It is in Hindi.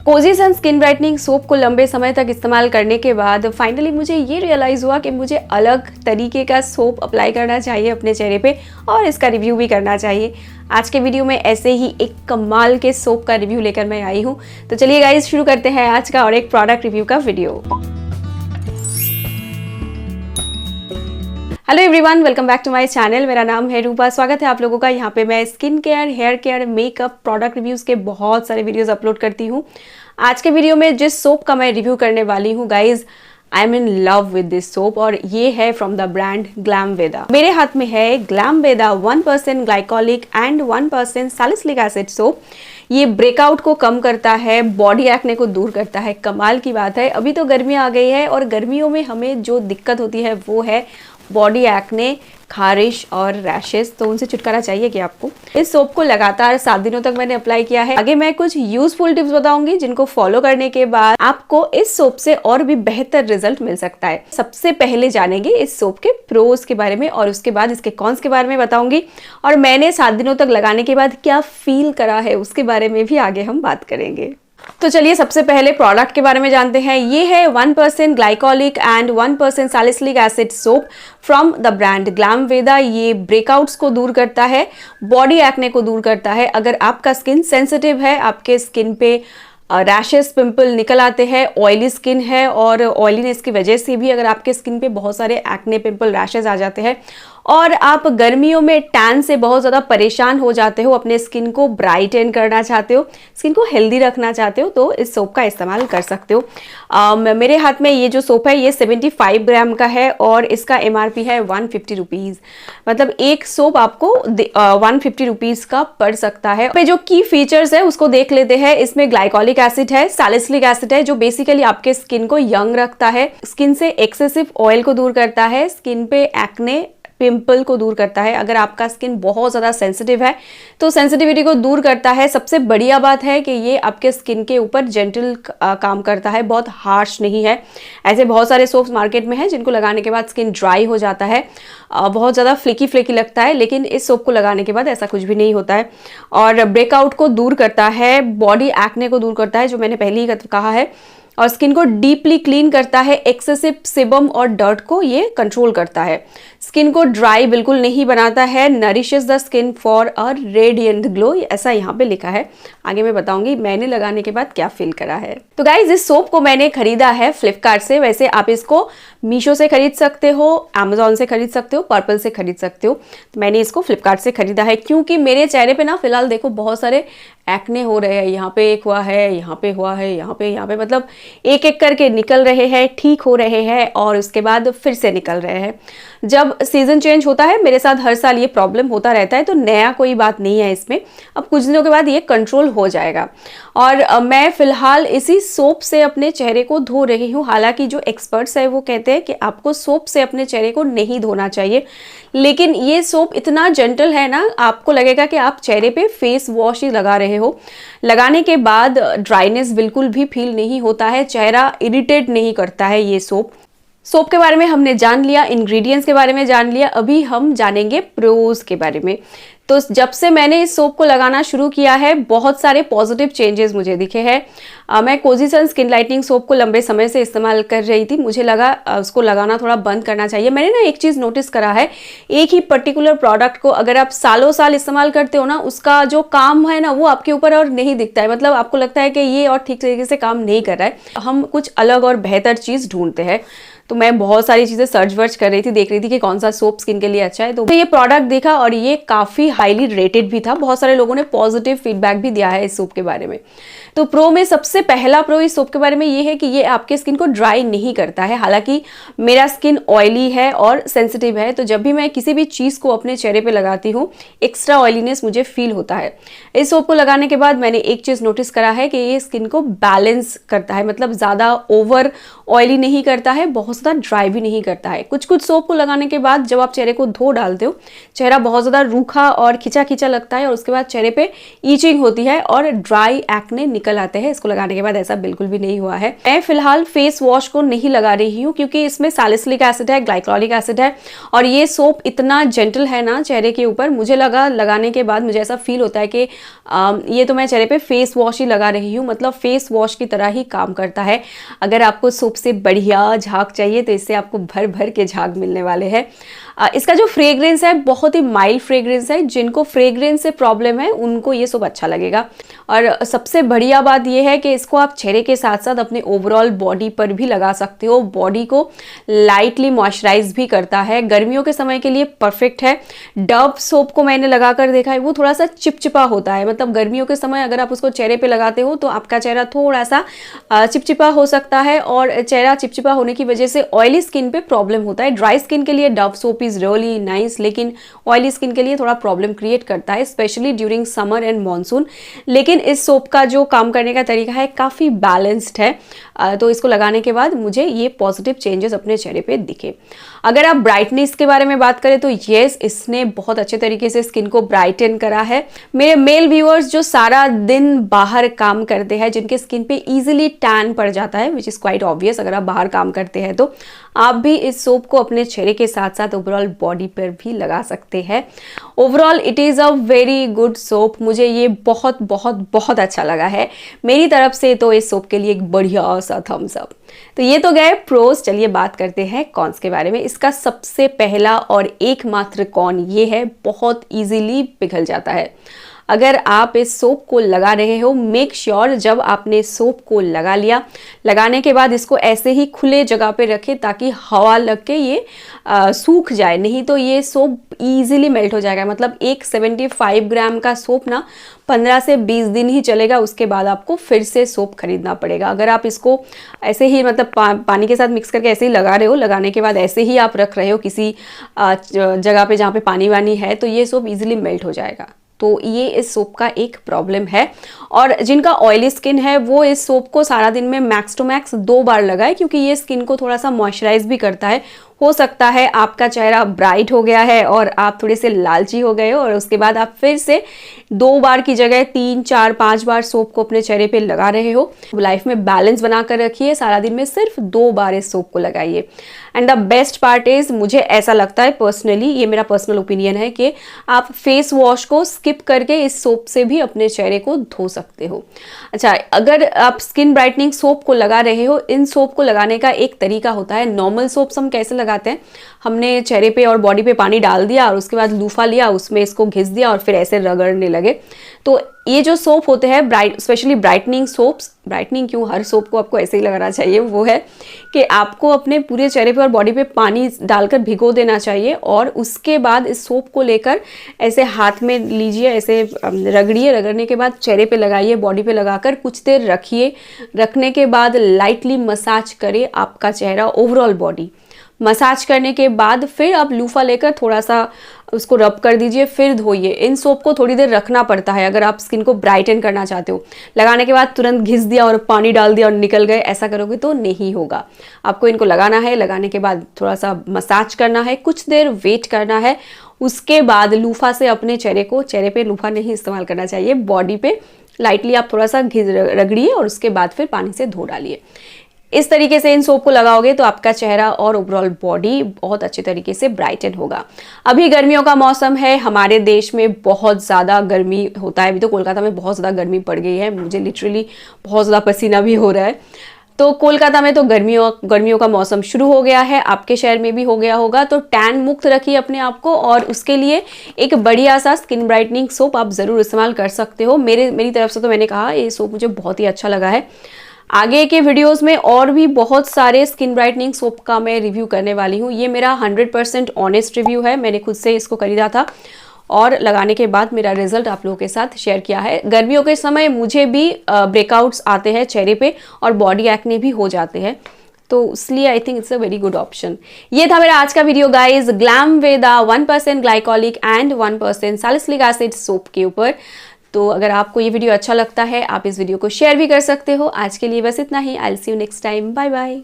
कोजी सन स्किन ब्राइटनिंग सोप को लंबे समय तक इस्तेमाल करने के बाद फाइनली मुझे ये रियलाइज़ हुआ कि मुझे अलग तरीके का सोप अप्लाई करना चाहिए अपने चेहरे पे और इसका रिव्यू भी करना चाहिए। आज के वीडियो में ऐसे ही एक कमाल के सोप का रिव्यू लेकर मैं आई हूँ। तो चलिए गाइस शुरू करते हैं आज का और एक प्रोडक्ट रिव्यू का video. Hello everyone, welcome back to my channel. मेरा नाम है रूपा। स्वागत है आप लोगों का। यहाँ पे मैं skin care, hair care, makeup, product reviews के बहुत सारे वीडियोस अपलोड करती हूँ। आज के वीडियो में जिस सोप का मैं रिव्यू करने वाली हूँ guys, I am in love with this soap और ये है फ्रॉम द ब्रांड ग्लैमवेदा। मेरे हाथ में है ग्लैमवेदा 1% glycolic and 1% salicylic acid soap. ये ब्रेकआउट को कम करता है, बॉडी एक्ने को दूर करता है। कमाल की बात है, अभी तो गर्मियाँ आ गई है और गर्मियों में हमें जो दिक्कत होती है वो है बॉडी एक्ने, खारिश और रैशेस। तो उनसे छुटकारा चाहिए कि आपको। इस सोप को लगातार 7 दिनों तक मैंने अप्लाई किया है। आगे मैं कुछ यूजफुल टिप्स बताऊंगी जिनको फॉलो करने के बाद आपको इस सोप से और भी बेहतर रिजल्ट मिल सकता है। सबसे पहले जानेंगे इस सोप के प्रोज के बारे में और उसके बाद इसके कॉन्स के बारे में बताऊंगी और मैंने 7 दिनों तक लगाने के बाद क्या फील करा है उसके बारे में भी आगे हम बात करेंगे। तो चलिए सबसे पहले प्रोडक्ट के बारे में जानते हैं। ये है 1% glycolic and 1% salicylic acid soap from the brand Glamveda. ये ब्रेकआउट्स को दूर करता है, बॉडी एक्ने को दूर करता है। अगर आपका स्किन सेंसिटिव है, आपके स्किन पे रैशेस, पिंपल निकल आते हैं, ऑयली स्किन है और ऑयलीनेस की वजह से भी अगर आपके स्किन पे बहुत सारे एक्ने, पिंपल, रैशेस आ जाते हैं और आप गर्मियों में टैन से बहुत ज़्यादा परेशान हो जाते हो, अपने स्किन को ब्राइटन करना चाहते हो, स्किन को हेल्दी रखना चाहते हो, तो इस सोप का इस्तेमाल कर सकते हो। मेरे हाथ में ये जो सोप है ये 75 ग्राम का है और इसका MRP है 150 रुपीज़। मतलब एक सोप आपको 150 रुपीज़ का पड़ सकता है। पे जो की फीचर्स है उसको देख लेते हैं। इसमें ग्लाइकोलिक एसिड है, सैलिसिलिक एसिड है जो बेसिकली आपके स्किन को यंग रखता है, स्किन से एक्सेसिव ऑयल को दूर करता है, स्किन पे एक्ने, पिंपल को दूर करता है। अगर आपका स्किन बहुत ज़्यादा सेंसिटिव है तो सेंसिटिविटी को दूर करता है। सबसे बढ़िया बात है कि ये आपके स्किन के ऊपर जेंटल काम करता है, बहुत हार्श नहीं है। ऐसे बहुत सारे सोप्स मार्केट में हैं जिनको लगाने के बाद स्किन ड्राई हो जाता है, बहुत ज़्यादा फ्लिकी फ्लिकी लगता है, लेकिन इस सोप को लगाने के बाद ऐसा कुछ भी नहीं होता है। और ब्रेकआउट को दूर करता है, बॉडी एक्ने को दूर करता है जो मैंने पहले ही कहा है, और स्किन को डीपली क्लीन करता है। एक्सेसिव सेबम और डर्ट को ये कंट्रोल करता है, स्किन को ड्राई बिल्कुल नहीं बनाता है, nourishes the skin for a radiant glow, ऐसा यहाँ पे लिखा है। आगे मैं बताऊंगी मैंने लगाने के बाद क्या फील करा है। तो गाइज इस सोप को मैंने खरीदा है फ्लिपकार्ट से। वैसे आप इसको मीशो से खरीद सकते हो, अमेजोन से खरीद सकते हो, पर्पल से खरीद सकते हो। तो मैंने इसको फ्लिपकार्ट से खरीदा है क्योंकि मेरे चेहरे पे ना फिलहाल देखो बहुत सारे एक्ने हो रहे हैं। यहाँ पे एक हुआ है, यहाँ पे हुआ है, यहाँ पे मतलब एक एक करके निकल रहे हैं, ठीक हो रहे हैं और उसके बाद फिर से निकल रहे हैं। जब सीजन चेंज होता है, मेरे साथ हर साल ये प्रॉब्लम होता रहता है, तो नया कोई बात नहीं है इसमें। अब कुछ दिनों के बाद ये कंट्रोल हो जाएगा और मैं फिलहाल इसी सोप से अपने चेहरे को धो रही हूँ। हालांकि जो एक्सपर्ट्स है वो कहते हैं कि आपको सोप से अपने चेहरे को नहीं धोना चाहिए, लेकिन ये सोप इतना जेंटल है ना, आपको लगेगा कि आप चेहरे पे फेस वॉश ही लगा रहे हो। लगाने के बाद ड्राइनेस बिल्कुल भी फील नहीं होता है, चेहरा इरिटेट नहीं करता है ये सोप। सोप के बारे में हमने जान लिया, इंग्रेडिएंट्स के बारे में जान लिया, अभी हम जानेंगे प्रोज के बारे में। तो जब से मैंने इस सोप को लगाना शुरू किया है बहुत सारे पॉजिटिव चेंजेस मुझे दिखे हैं। मैं कोजी सन स्किन लाइटनिंग सोप को लंबे समय से इस्तेमाल कर रही थी, मुझे लगा उसको लगाना थोड़ा बंद करना चाहिए। मैंने ना एक चीज़ नोटिस करा है, एक ही पर्टिकुलर प्रोडक्ट को अगर आप सालों साल इस्तेमाल करते हो ना, उसका जो काम है ना वो आपके ऊपर और नहीं दिखता है। मतलब आपको लगता है कि ये और ठीक तरीके से काम नहीं कर रहा है, हम कुछ अलग और बेहतर चीज़ ढूंढते हैं। तो मैं बहुत सारी चीज़ें सर्च वर्च कर रही थी, देख रही थी कि कौन सा सोप स्किन के लिए अच्छा है। तो ये प्रोडक्ट देखा और ये काफ़ी हाईली रेटेड भी था। बहुत सारे लोगों ने पॉजिटिव फीडबैक भी दिया है इस सोप के बारे में। तो प्रो में सबसे पहला प्रो इस सोप के बारे में ये है कि ये आपके स्किन को ड्राई नहीं करता है। हालांकि मेरा स्किन ऑयली है और सेंसिटिव है, तो जब भी मैं किसी भी चीज़ को अपने चेहरे पे लगाती हूँ एक्स्ट्रा ऑयलीनेस मुझे फील होता है। इस सोप को लगाने के बाद मैंने एक चीज़ नोटिस करा है कि ये स्किन को बैलेंस करता है, मतलब ज़्यादा ओवर ऑयली नहीं करता है, बहुत बहुत ज़्यादा ड्राई भी नहीं करता है। कुछ कुछ सोप को लगाने के बाद जब आप चेहरे को धो डालते हो, चेहरा बहुत ज़्यादा रूखा और खिंचा खिंचा लगता है और उसके बाद चेहरे पे ईचिंग होती है और ड्राई एक्ने निकल आते हैं। इसको लगाने के बाद ऐसा बिल्कुल भी नहीं हुआ है। मैं फिलहाल फेस वॉश को नहीं लगा रही हूँ क्योंकि इसमें सैलिसिलिक एसिड है, ग्लाइकोलिक एसिड है और ये सोप इतना जेंटल है ना चेहरे के ऊपर, मुझे लगा लगाने के बाद मुझे ऐसा फील होता है कि ये तो मैं चेहरे पे फेस वॉश ही लगा रही हूँ, मतलब फेस वॉश की तरह ही काम करता है। अगर आपको सोप से बढ़िया झाग चाहिए तो इससे आपको भर भर के झाग मिलने वाले हैं। इसका जो फ्रेग्रेंस है बहुत ही माइल्ड फ्रेग्रेंस है। जिनको फ्रेग्रेंस से प्रॉब्लम है उनको ये सोप अच्छा लगेगा। और सबसे बढ़िया बात यह है कि इसको आप चेहरे के साथ साथ अपने ओवरऑल बॉडी पर भी लगा सकते हो। बॉडी को लाइटली मॉइस्चराइज भी करता है, गर्मियों के समय के लिए परफेक्ट है। डव सोप को मैंने लगा कर देखा है, वो थोड़ा सा चिपचिपा होता है, मतलब गर्मियों के समय अगर आप उसको चेहरे पे लगाते हो तो आपका चेहरा थोड़ा सा चिपचिपा हो सकता है और चेहरा चिपचिपा होने की वजह से ऑयली स्किन पे प्रॉब्लम होता है। ड्राई स्किन के लिए Dove soap is really nice, लेकिन ऑयली स्किन के लिए थोड़ा प्रॉब्लम क्रिएट करता है, specially during summer and monsoon. लेकिन इस सोप का जो काम करने का तरीका है काफ़ी बैलेंस्ड है, तो इसको लगाने के बाद मुझे ये पॉजिटिव चेंजेस अपने चेहरे पे दिखे। अगर आप ब्राइटनेस के बारे में बात करें तो येस, इसने बहुत अच्छे तरीके से स्किन को ब्राइटन करा है। मेरे मेल व्यूअर्स जो सारा दिन बाहर काम करते हैं, जिनके स्किन पे इजीली टैन पड़ जाता है, विच इज़ क्वाइट ऑब्वियस अगर आप बाहर काम करते हैं, तो आप भी इस सोप को अपने चेहरे के साथ साथ ओवरऑल बॉडी पर भी लगा सकते हैं। Overall it is a very good soap. मुझे ये बहुत बहुत बहुत अच्छा लगा है। मेरी तरफ से तो इस सोप के लिए एक बढ़िया सा थम्स अप। तो ये तो गए प्रोस, चलिए बात करते हैं कॉन्स के बारे में। इसका सबसे पहला और एकमात्र कॉन ये है, बहुत इजीली पिघल जाता है। अगर आप इस सोप को लगा रहे हो, मेक श्योर जब आपने सोप को लगा लिया, लगाने के बाद इसको ऐसे ही खुले जगह पे रखें ताकि हवा लग के ये सूख जाए, नहीं तो ये सोप इजीली मेल्ट हो जाएगा। मतलब एक 75 ग्राम का सोप ना 15 से 20 दिन ही चलेगा, उसके बाद आपको फिर से सोप खरीदना पड़ेगा। अगर आप इसको ऐसे ही मतलब पानी के साथ मिक्स करके ऐसे ही लगा रहे हो, लगाने के बाद ऐसे ही आप रख रहे हो किसी जगह पे जहाँ पे पानी वानी है, तो ये सोप इजीली मेल्ट हो जाएगा। तो ये इस सोप का एक प्रॉब्लम है। और जिनका ऑयली स्किन है वो इस सोप को सारा दिन में मैक्स टू मैक्स 2 बार लगाए, क्योंकि ये स्किन को थोड़ा सा मॉइस्चराइज भी करता है। हो सकता है आपका चेहरा ब्राइट हो गया है और आप थोड़े से लालची हो गए हो और उसके बाद आप फिर से 2 बार की जगह 3, 4, 5 बार सोप को अपने चेहरे पे लगा रहे हो। लाइफ में बैलेंस बनाकर रखिए, सारा दिन में सिर्फ 2 बार इस सोप को लगाइए। And the best part is, मुझे ऐसा लगता है पर्सनली, ये मेरा पर्सनल ओपिनियन है, कि आप फेस वॉश को स्किप करके इस सोप से भी अपने चेहरे को धो सकते हो। अच्छा, अगर आप स्किन ब्राइटनिंग सोप को लगा रहे हो, इन सोप को लगाने का एक तरीका होता है। नॉर्मल सोप्स हम कैसे लगाते हैं, हमने चेहरे पे और बॉडी पे पानी डाल दिया और उसके बाद लूफा लिया, उसमें इसको घिस दिया और फिर ऐसे रगड़ने लगे। तो ये जो सोप होते हैं स्पेशली ब्राइटनिंग सोप्स, ब्राइटनिंग क्यों, हर सोप को आपको ऐसे ही लगाना चाहिए, वो है कि आपको अपने पूरे चेहरे पे और बॉडी पे पानी डालकर भिगो देना चाहिए और उसके बाद इस सोप को लेकर ऐसे हाथ में लीजिए, ऐसे रगड़िए, रगड़ने के बाद चेहरे पे लगाइए, बॉडी पे लगाकर कुछ देर रखिए। रखने के बाद लाइटली मसाज करें आपका चेहरा, ओवरऑल बॉडी। मसाज करने के बाद फिर आप लूफा लेकर थोड़ा सा उसको रब कर दीजिए, फिर धोइए। इन सोप को थोड़ी देर रखना पड़ता है अगर आप स्किन को ब्राइटन करना चाहते हो। लगाने के बाद तुरंत घिस दिया और पानी डाल दिया और निकल गए, ऐसा करोगे तो नहीं होगा। आपको इनको लगाना है, लगाने के बाद थोड़ा सा मसाज करना है, कुछ देर वेट करना है, उसके बाद लूफा से अपने चेहरे पे लूफा नहीं इस्तेमाल करना चाहिए, बॉडी पे लाइटली आप थोड़ा सा रगड़िए और उसके बाद फिर पानी से धो डालिए। इस तरीके से इन सोप को लगाओगे तो आपका चेहरा और ओवरऑल बॉडी बहुत अच्छे तरीके से ब्राइटन होगा। अभी गर्मियों का मौसम है, हमारे देश में बहुत ज़्यादा गर्मी होता है। अभी तो कोलकाता में बहुत ज़्यादा गर्मी पड़ गई है, मुझे लिटरली बहुत ज़्यादा पसीना भी हो रहा है। तो कोलकाता में तो गर्मियों का मौसम शुरू हो गया है, आपके शहर में भी हो गया होगा। तो टैन मुक्त रखिए अपने आप को और उसके लिए एक बढ़िया सा स्किन ब्राइटनिंग सोप आप ज़रूर इस्तेमाल कर सकते हो। मेरी तरफ से तो मैंने कहा ये सोप मुझे बहुत ही अच्छा लगा है। आगे के वीडियोस में और भी बहुत सारे स्किन ब्राइटनिंग सोप का मैं रिव्यू करने वाली हूँ। ये मेरा 100% ऑनेस्ट रिव्यू है, मैंने खुद से इसको खरीदा था और लगाने के बाद मेरा रिजल्ट आप लोगों के साथ शेयर किया है। गर्मियों के समय मुझे भी ब्रेकआउट्स आते हैं चेहरे पे और बॉडी एक्ने भी हो जाते हैं, तो इसलिए I think it's a very good option. ये था मेरा आज का video guys, glam Veda 1% glycolic and 1% salicylic acid soap के ऊपर। तो अगर आपको ये वीडियो अच्छा लगता है, आप इस वीडियो को शेयर भी कर सकते हो। आज के लिए बस इतना ही। I will see you next time, bye bye.